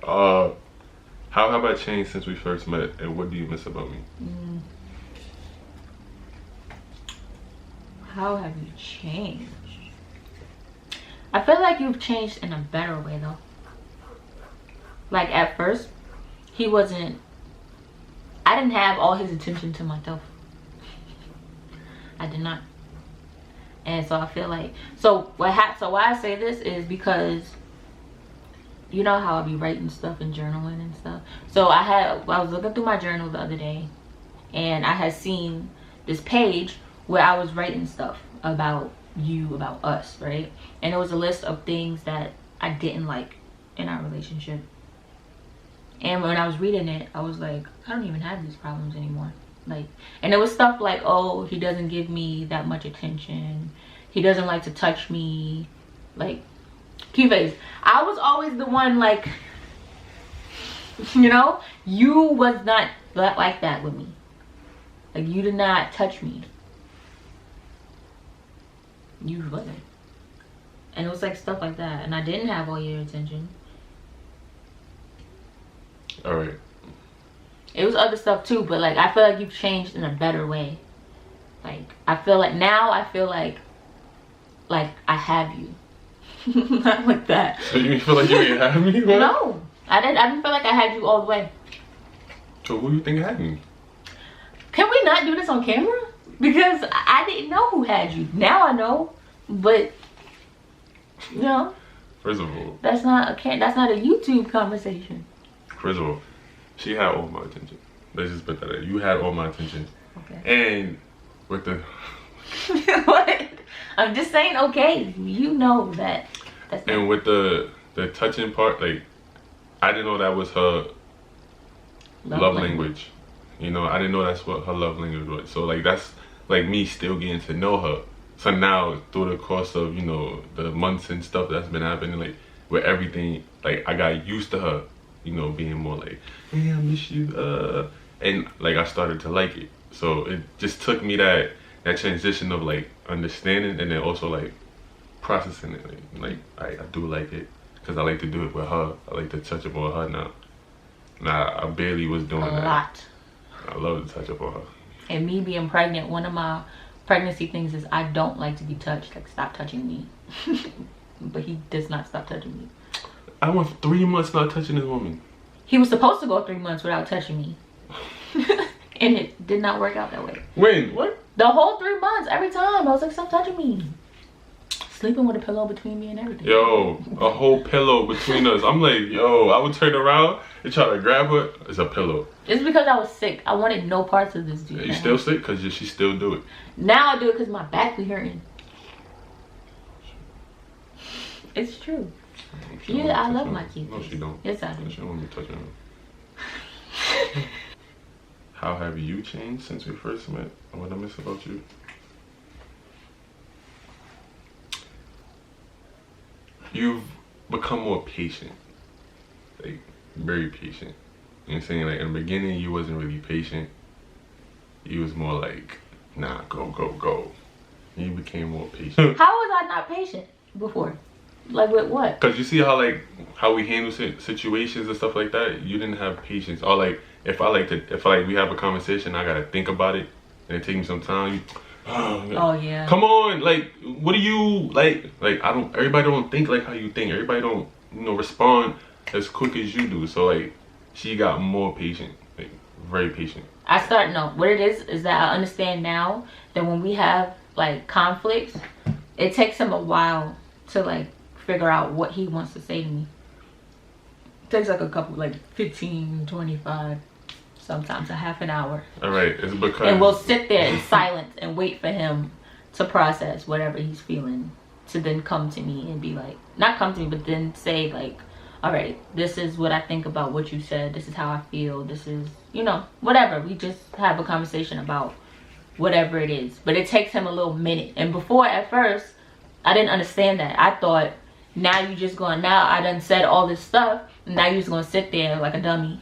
How have I changed since we first met, and what do you miss about me? How have you changed? I feel like you've changed in a better way though. Like at first, I didn't have all his attention to myself. I did not. And so I feel like, so why I say this is because you know how I be writing stuff and journaling and stuff. So I was looking through my journal the other day, and I had seen this page where I was writing stuff about you, about us, right? And it was a list of things that I didn't like in our relationship. And when I was reading it, I was like, I don't even have these problems anymore. Like, and it was stuff like, oh, he doesn't give me that much attention, he doesn't like to touch me, like, key face. I was always the one, like, you know, you was not like that with me. Like, you did not touch me. You wasn't. And it was like stuff like that, and I didn't have all your attention. All right. It was other stuff too, but like I feel like you've changed in a better way. Like I feel like now I feel like I have you. Not like that. So you feel like you didn't have me? What? No, I didn't feel like I had you all the way. So who do you think had me? Can we not do this on camera? Because I didn't know who had you. Now I know, but you know. First of all, that's not a YouTube conversation. First of all, she had all my attention. Let's just put that in. You had all my attention. Okay. And with the what? I'm just saying, okay, you know that. That's and with the touching part, like I didn't know that was her love language. You know, I didn't know that's what her love language was. So like that's like me still getting to know her. So now through the course of, you know, the months and stuff that's been happening, like with everything, like I got used to her, you know, being more like, hey, I miss you, and like I started to like it. So it just took me that transition of like understanding and then also like processing it. Like I do like it because I like to do it with her. I like to touch up on her now. Nah, I barely was doing that. A lot. I love to touch up on her. And me being pregnant, one of my pregnancy things is I don't like to be touched. Like, stop touching me. But he does not stop touching me. I went 3 months not touching this woman. He was supposed to go 3 months without touching me. And it did not work out that way. When? What? The whole 3 months, every time. I was like, stop touching me. Sleeping with a pillow between me and everything. Yo, a whole pillow between us. I'm like, yo, I would turn around and try to grab her. It's a pillow. It's because I was sick. I wanted no parts of this dude. You still sick? Because she still do it. Now I do it because my back be hurting. It's true. Yeah, I love my kids. No, she don't. Yes, I do. She don't want me touching her. How have you changed since we first met? What I miss about you? You've become more patient. Like, very patient. You know what I'm saying? Like, in the beginning, you wasn't really patient. You was more like, nah, go, go, go. And you became more patient. How was I not patient before? Like, with what? Because you see how we handle situations and stuff like that? You didn't have patience. Or, like, if we have a conversation, I gotta think about it, and it takes me some time. Oh yeah. Come on, like, what do you like? Everybody don't think like how you think. Everybody don't, you know, respond as quick as you do. So like, she got more patient, like very patient. What it is that I understand now that when we have like conflicts, it takes him a while to like figure out what he wants to say to me. It takes like a couple, like 15, 25. Sometimes a half an hour. All right, it's because... And we'll sit there in silence and wait for him to process whatever he's feeling, to then come to me and be like, not come to me, but then say like, all right, this is what I think about what you said. This is how I feel. This is, you know, whatever. We just have a conversation about whatever it is. But it takes him a little minute. And before, at first, I didn't understand that. I thought, now you just going, now I done said all this stuff, and now you just going to sit there like a dummy.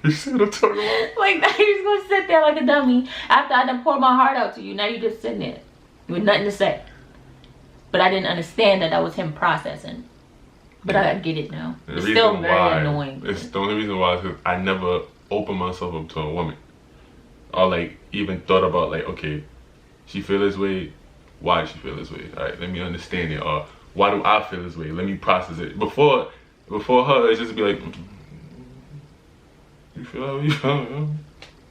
You see what I'm talking about? Like, now you're just gonna sit there like a dummy after I done poured my heart out to you. Now you just sitting there with nothing to say. But I didn't understand that was him processing. But I get it now. And it's still very annoying. It's the only reason why is because I never opened myself up to a woman. Or like even thought about like, okay, she feel this way, why does she feel this way? Alright, let me understand it. Or why do I feel this way? Let me process it. Before her, it's just be like, you feel how you feel?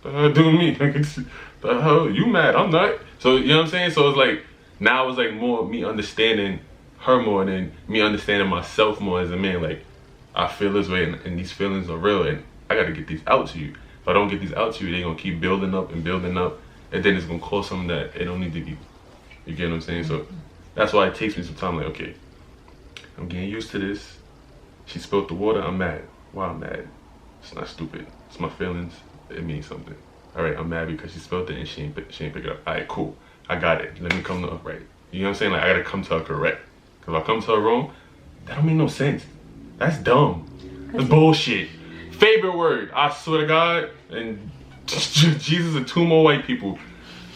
The hell do me? The hell, you mad? I'm not. So you know what I'm saying? So it's like now it's like more me understanding her more than me understanding myself more as a man. Like I feel this way and these feelings are real and I gotta get these out to you. If I don't get these out to you, they're gonna keep building up and then it's gonna cause something that it don't need to be. You get what I'm saying? So that's why it takes me some time. Like, okay, I'm getting used to this. She spilled the water, I'm mad. Why I'm mad? It's not stupid. It's my feelings. It means something. Alright, I'm mad because she spilled it and she ain't pick it up. Alright, cool. I got it. Let me come to her right. You know what I'm saying? Like, I gotta come to her correct. Because if I come to her wrong, that don't make no sense. That's dumb. That's bullshit. Favorite word, I swear to God, and Jesus and 2 more white people.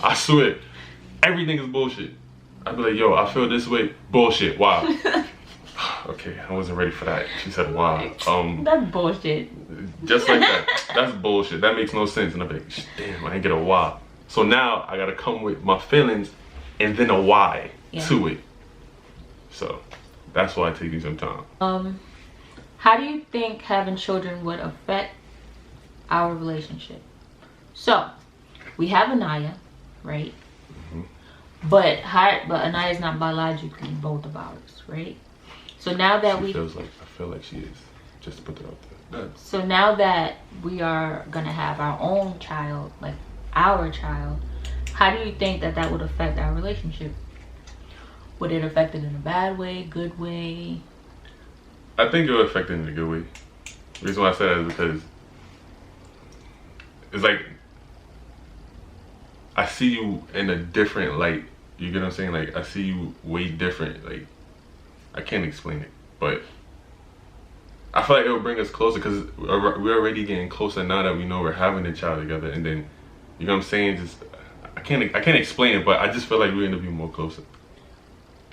I swear, everything is bullshit. I'd be like, yo, I feel this way. Bullshit. Wow. Okay, I wasn't ready for that. She said, wow. That's bullshit. Just like that. That's bullshit. That makes no sense. And I'm like, damn, I didn't get a why. So now I gotta come with my feelings and then a why to it. So that's why it takes me some time. How do you think having children would affect our relationship? So we have Anaya, right? But Anaya's not biologically both of ours, right? So now that I feel like she is. Just to put it out there. So now that we are gonna have our own child, like our child, how do you think that would affect our relationship? Would it affect it in a bad way, good way? I think it would affect it in a good way. The reason why I say that is because it's like I see you in a different light. You get what I'm saying? Like I see you way different. Like I can't explain it, but I feel like it will bring us closer because we're already getting closer now that we know we're having a child together. And then, you know what I'm saying? Just I can't explain it, but I just feel like we're gonna be more closer.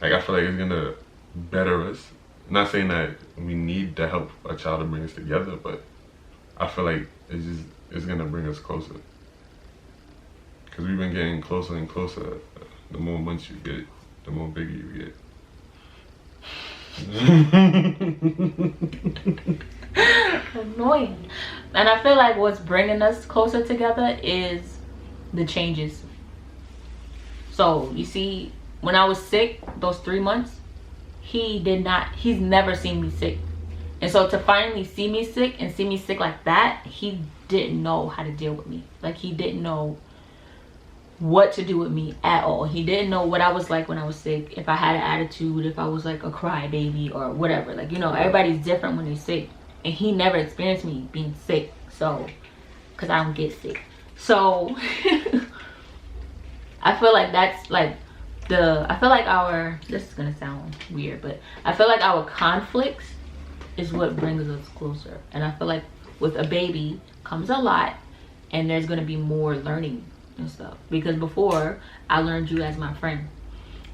Like I feel like it's gonna better us. I'm not saying that we need to help a child to bring us together, but I feel like it's gonna bring us closer. Because we've been getting closer and closer. The more months you get, the more bigger you get. Annoying. And I feel like what's bringing us closer together is the changes. So you see, when I was sick those 3 months, he's never seen me sick. And so to finally see me sick and see me sick like that, he didn't know how to deal with me. Like he didn't know what to do with me at all. He didn't know what I was like when I was sick, if I had an attitude, if I was like a crybaby or whatever. Like, you know, everybody's different when they're sick, and he never experienced me being sick. So because I don't get sick, so I feel like that's like this is gonna sound weird, but I feel like our conflicts is what brings us closer. And I feel like with a baby comes a lot, and there's gonna be more learning and stuff, because before I learned you as my friend,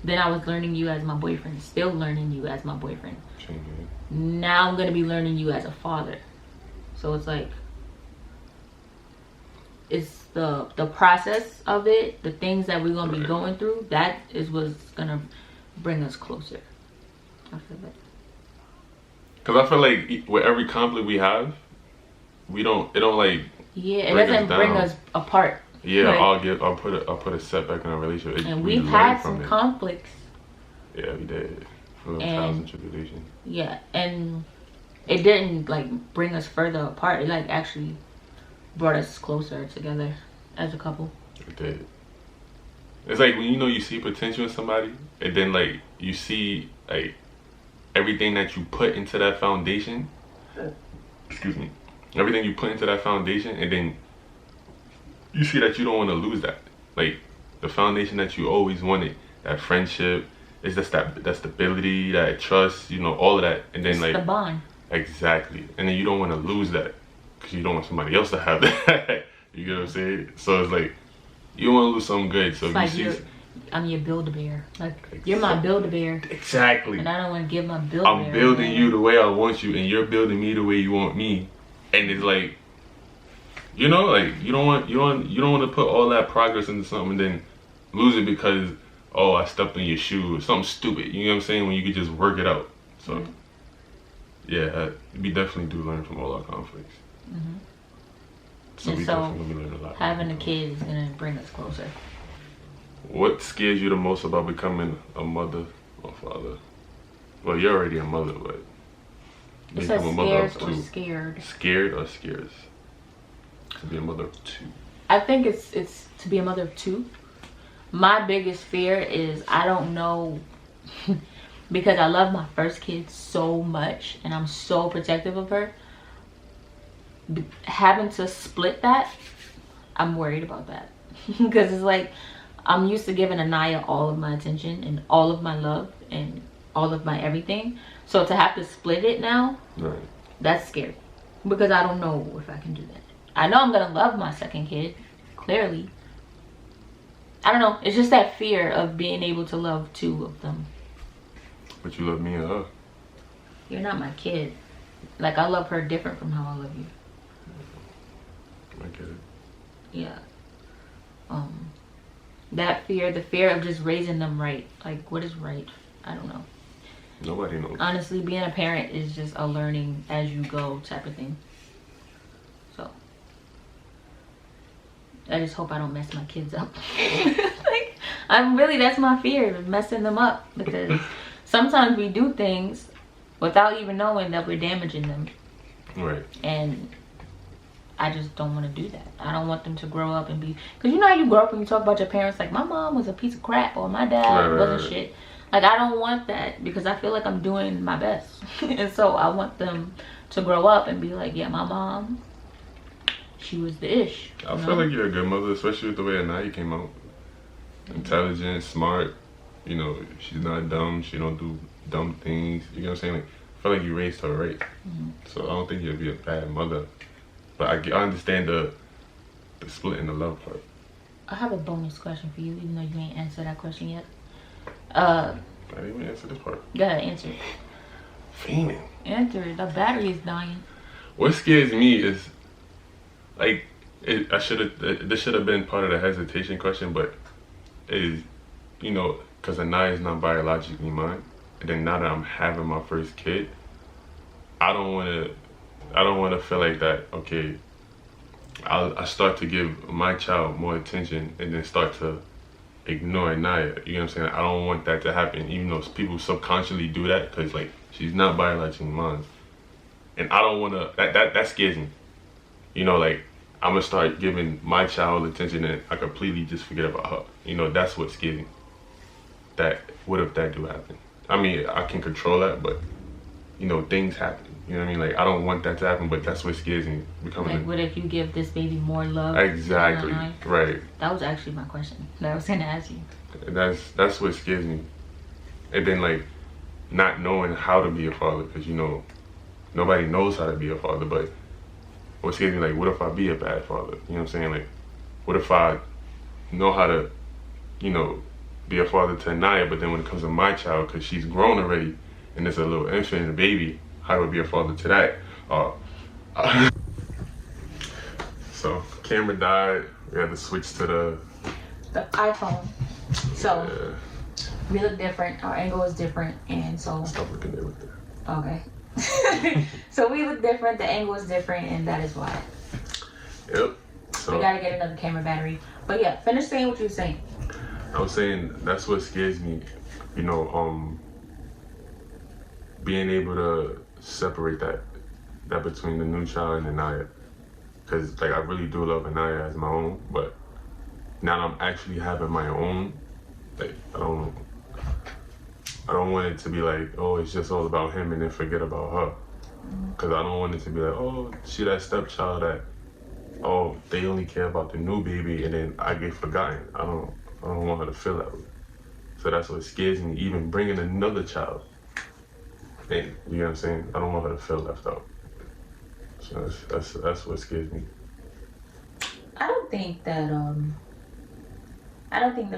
then I was learning you as my boyfriend, still learning you as my boyfriend. Now I'm gonna be learning you as a father. So it's like it's the process of it, the things that we're gonna be going through, that is what's gonna bring us closer. I feel that. Because I feel like with every conflict we have, it don't like it doesn't bring us apart. Yeah, like, I'll put a setback in our relationship. And we've had some conflicts. Yeah, we did. For trials and tribulations. Yeah, and it didn't like bring us further apart. It like actually brought us closer together as a couple. It did. It's like when you see potential in somebody, and then like you see like everything that you put into that foundation. Excuse me. Everything you put into that foundation, and then you see that you don't want to lose that. Like the foundation that you always wanted, that friendship, it's just that stability, that trust, all of that. And then it's like the bond. Exactly. And then you don't want to lose that because you don't want somebody else to have that. You get what I'm saying? So it's like you don't want to lose something good. So if I'm your Build-A-Bear. Like, you're my Build-A-Bear. Exactly. And I don't want to give my Build-A-Bear. I'm building you the way I want you, and you're building me the way you want me. And it's like, you know, like you don't want to put all that progress into something and then lose it because, oh, I stepped in your shoe or something stupid. You know what I'm saying? When you could just work it out. So, yeah, we definitely do learn from all our conflicts. So and we so definitely learn a lot. Having a kid is gonna bring us closer. What scares you the most about becoming a mother or father? Well, you're already a mother, but It says scared or scared. Scared or scares? To be a mother of two. I think it's to be a mother of two. My biggest fear is I don't know because I love my first kid so much and I'm so protective of her. Having to split that, I'm worried about that because it's like I'm used to giving Anaya all of my attention and all of my love and all of my everything. So to have to split it now, right, that's scary because I don't know if I can do that. I know I'm gonna love my second kid, clearly. I don't know. It's just that fear of being able to love two of them. But you love me and her. You're not my kid. Like, I love her different from how I love you. I get it. Yeah. That fear, the fear of just raising them right. Like, what is right? I don't know. Nobody knows. Honestly, being a parent is just a learning as you go type of thing. So, I just hope I don't mess my kids up. Like, that's my fear, messing them up. Because sometimes we do things without even knowing that we're damaging them. Right. And I just don't want to do that. I don't want them to grow up and be... Because you know how you grow up and you talk about your parents like, my mom was a piece of crap or my dad wasn't shit. Like, I don't want that because I feel like I'm doing my best. And so I want them to grow up and be like, yeah, my mom, she was the ish. I feel like you're a good mother, especially with the way Anaya came out. Intelligent, smart. You know, she's not dumb. She don't do dumb things. You know what I'm saying? Like, I feel like you raised her right. So I don't think you'll be a bad mother. But I understand the split and the love part. I have a bonus question for you, even though you ain't answered that question yet. I didn't even answer this part. Go ahead, answer it. Fiending. Answer it. The battery is dying. What scares me is, like, this should have been part of the hesitation question, but is, you know, because Anaya is not biologically mine, and then now that I'm having my first kid, I don't want to feel like that. Okay, I start to give my child more attention and then start to ignore Anaya. You know what I'm saying? I don't want that to happen, even though people subconsciously do that because, like, she's not biologically mine, and I don't want to. That scares me. You know, like, I'm gonna start giving my child attention and I completely just forget about her. You know, that's what scares me. That what if that do happen? I mean, I can control that, but you know, things happen. You know what I mean? Like, I don't want that to happen, but that's what scares me. Like, what if you give this baby more love? Exactly. Right. That was actually my question that I was gonna ask you. That's what scares me. And then, like, not knowing how to be a father, because, you know, nobody knows how to be a father, but what scares me, like, what if I be a bad father? You know what I'm saying? Like, what if I know how to, you know, be a father to Anaya, but then when it comes to my child, because she's grown already, and there's a little infant and a baby, how would be a father to that? So, camera died. We had to switch to the iPhone. So, we look different. Our angle is different, and so... Stop looking there with that. Okay. So, we look different, the angle is different, and that is why. Yep. So, we gotta get another camera battery. But yeah, finish saying what you were saying. I was saying, that's what scares me. You know, being able to separate that between the new child and Anaya, because, like, I really do love Anaya as my own, but now I'm actually having my own. Like, I don't want it to be like, oh, it's just all about him and then forget about her, because I don't want it to be like, oh, she that stepchild that, oh, they only care about the new baby and then I get forgotten. I don't want her to feel that way. So that's what scares me, even bringing another child. And you know what I'm saying? I don't want her to feel left out. So that's what scares me. I don't think that's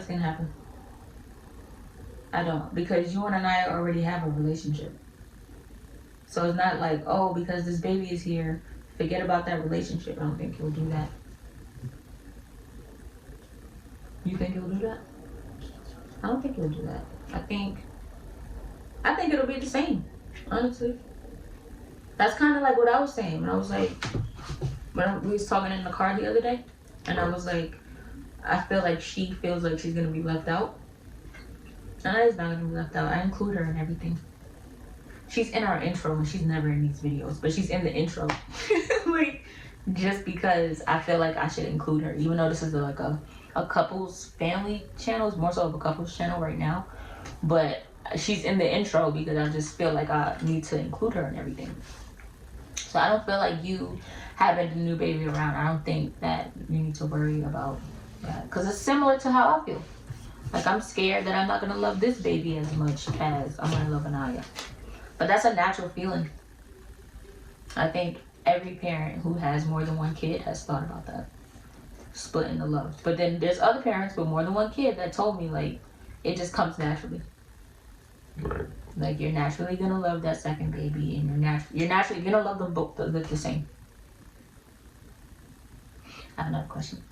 gonna happen. I don't, because you and I already have a relationship. So it's not like, oh, because this baby is here, forget about that relationship. I don't think he'll do that. You think he'll do that? I don't think he'll do that. I think it'll be the same, honestly. That's kind of like what I was saying when I was like, when we was talking in the car the other day, and I was like, I feel like she feels like she's gonna be left out. And I is not gonna be left out. I include her in everything. She's in our intro and she's never in these videos, but she's in the intro. Like, just because I feel like I should include her, even though this is like a couples family channel. It's more so of a couples channel right now, but she's in the intro because I just feel like I need to include her in everything. So I don't feel like you having a new baby around, I don't think that you need to worry about that, because it's similar to how I feel. Like, I'm scared that I'm not gonna love this baby as much as I'm gonna love Anaya. But that's a natural feeling. I think every parent who has more than one kid has thought about that, splitting the love. But then there's other parents with more than one kid that told me, like, it just comes naturally. Right. Like, you're naturally gonna love that second baby, and you're naturally gonna love them both the same. I have another question.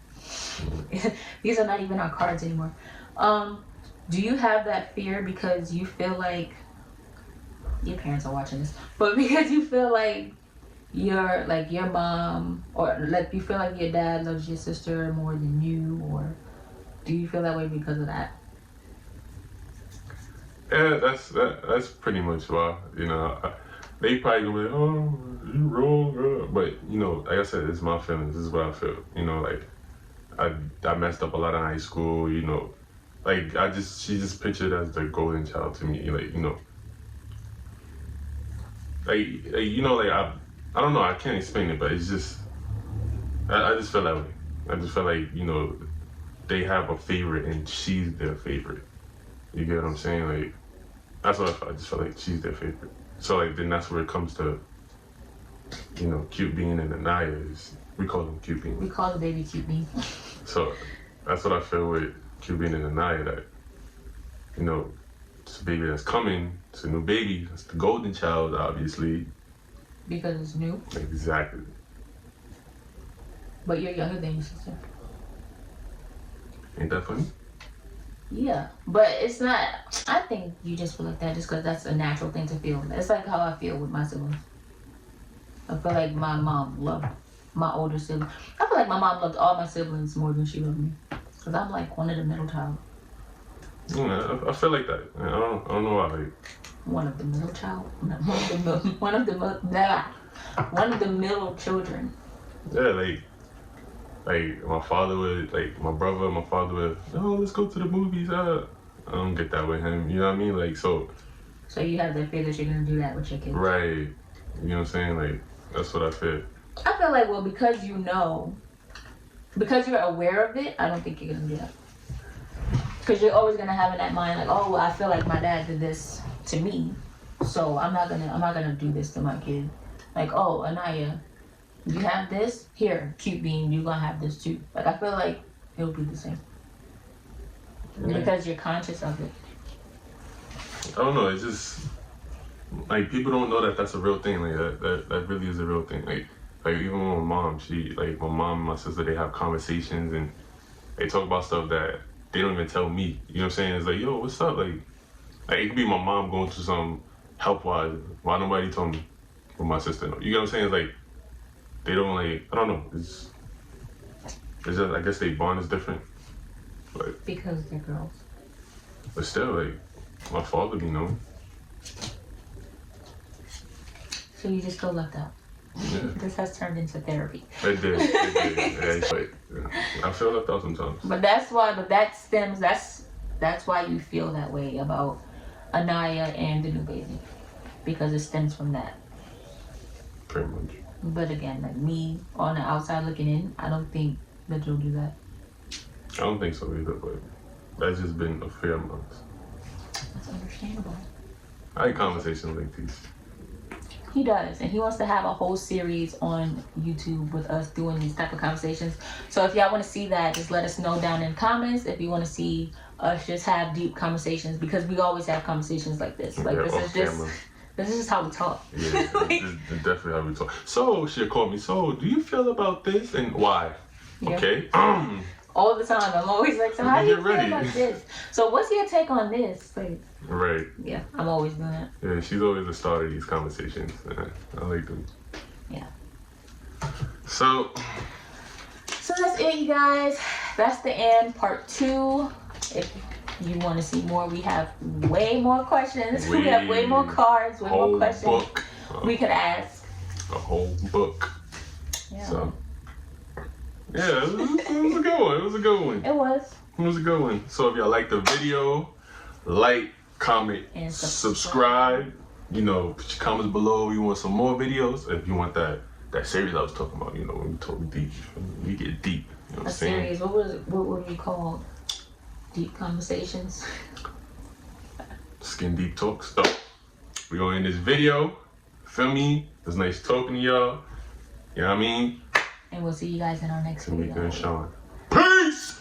These are not even on cards anymore. Do you have that fear because you feel like your parents are watching this, but because you feel like your mom, or like you feel like your dad loves your sister more than you, or do you feel that way because of that? Yeah, that's pretty much why. You know, they probably gonna be like, oh, you wrong, girl. But you know, like I said, it's my feelings. This is what I feel. You know, like I messed up a lot in high school. You know, like she just pictured as the golden child to me. Like, you know, like you know, like I don't know. I can't explain it, but it's just I just feel that way. I just feel like, you know, they have a favorite and she's their favorite. You get what I'm saying? Like, that's what I feel. I just feel like she's their favorite. So like, then that's where it comes to, you know, Cute Bean and Anaya is, we call them Cute Bean. We call the baby Cute Bean. So that's what I feel with Cute Bean and Anaya, that, you know, it's a baby that's coming, it's a new baby, it's the golden child, obviously. Because it's new? Exactly. But you're younger than your sister. Ain't that funny? Yeah, but it's not. I think you just feel like that just because that's a natural thing to feel. It's like how I feel with my siblings. I feel like my mom loved my older sibling. I feel like my mom loved all my siblings more than she loved me, because I'm like one of the middle child. Yeah, I feel like that. I don't know why. Like, one of the middle child. One of the middle children. Yeah, like my father would, like my brother, my father would, oh, let's go to the movies. I don't get that with him. You know what I mean? Like, so you have that fear that you're gonna do that with your kids. Right. You know what I'm saying? Like, that's what I feel. I feel like, well, because you know, because you're aware of it, I don't think you're gonna do that. Because you're always gonna have in that mind, like, oh, well, I feel like my dad did this to me, so I'm not gonna do this to my kid. Like, oh, Anaya, you have this? Here, Cute Bean, you're gonna have this too. Like, I feel like it'll be the same. Yeah. Because you're conscious of it. I don't know, it's just, like, people don't know that that's a real thing. Like, that really is a real thing. Like even with my mom, my mom and my sister, they have conversations and they talk about stuff that they don't even tell me. You know what I'm saying? It's like, yo, what's up? Like it could be my mom going through some health-wise. Why nobody told me? But my sister know. You get what I'm saying? It's like, they don't, like, I don't know. It's just, I guess they bond is different. But because they're girls. But still, like, my father be knowing. So you just feel left out. Yeah. This has turned into therapy. It did. Yeah, like, I feel left out sometimes. But that's why you feel that way about Anaya and the new baby. Because it stems from that. Pretty much. But again, like me on the outside looking in, I don't think that you'll do that. I don't think so either, but that's just been a fear amongst. That's understandable. I had conversations like these. He does, and he wants to have a whole series on YouTube with us doing these type of conversations. So if y'all want to see that, just let us know down in the comments if you want to see us just have deep conversations, because we always have conversations like this. Like, this is just how we talk. Yeah, this is definitely how we talk. So she'll call me, so do you feel about this and why? Yeah. Okay. All the time. I'm always like, so how do you feel about this? So what's your take on this? Like, right. Yeah, I'm always doing that. Yeah, she's always the start of these conversations. I like them. Yeah. So that's it, you guys. That's the end. Part 2. If you want to see more, we have way more questions. We have way more cards, way more questions we could ask. A whole book. Yeah. So. Yeah, it was a good one. It was a good one. It was. It was a good one. So if y'all like the video, like, comment, and subscribe. You know, put your comments below. You want some more videos? If you want that series I was talking about, you know, when we talk deep, we get deep. You know what I'm saying? Series. What would we call? Deep conversations. Skin deep talks. So we gonna end this video. Feel me? It was nice talking to y'all. You know what I mean? And we'll see you guys in our next video. Tamika and Sean. Peace!